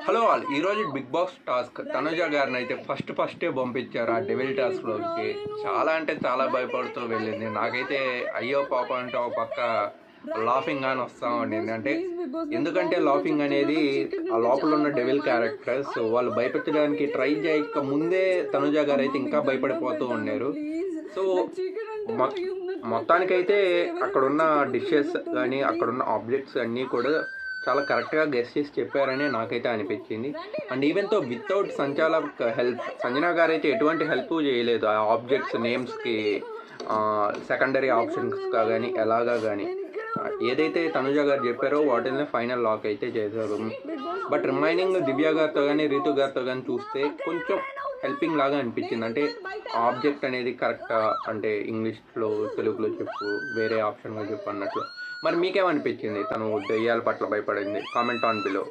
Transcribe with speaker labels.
Speaker 1: Hello all, ఈరోజు big boss task Tanuja గారిని అయితే ఫస్టే పంపించారు ఆ డెవిల్ టాస్క్లోకి. చాలా అంటే చాలా భయపడుతూ వెళ్ళింది. నాకైతే అయ్యో పాప అంటే ఒక పక్క లాఫింగ్ అని వస్తూ ఉండింది. అంటే ఎందుకంటే లాఫింగ్ అనేది ఆ లోపల ఉన్న డెవిల్ క్యారెక్టర్స్ వాళ్ళు భయపెట్టడానికి ట్రై చేయక ముందే తనుజ గారు అయితే ఇంకా భయపడిపోతూ ఉన్నారు. సో మొత్తానికైతే అక్కడున్న డిషెస్ కానీ అక్కడున్న ఆబ్జెక్ట్స్ అన్నీ కూడా చాలా కరెక్ట్గా గెస్ చేసి చెప్పారని నాకైతే అనిపించింది. అండ్ ఈవెన్తో వితౌట్ సంచాలక్ హెల్ప్ సంజన గారు అయితే ఎటువంటి హెల్ప్ చేయలేదు ఆ ఆబ్జెక్ట్స్ నేమ్స్కి సెకండరీ ఆప్షన్స్గా కానీ ఎలాగా కానీ ఏదైతే తనుజ గారు చెప్పారో వాటిని ఫైనల్ లాక్ అయితే చేశారు. బట్ రిమైనింగ్ దివ్య గారితో కానీ రీతు గారితో కానీ చూస్తే కొంచెం హెల్పింగ్ లాగా అనిపించింది. అంటే ఆబ్జెక్ట్ అనేది కరెక్టా అంటే ఇంగ్లీష్లో తెలుగులో చెప్పు, వేరే ఆప్షన్గా చెప్పు అన్నట్లు. మరి మీకేమనిపించింది తను దెయ్యాల పట్ల భయపడింది? Comment on below.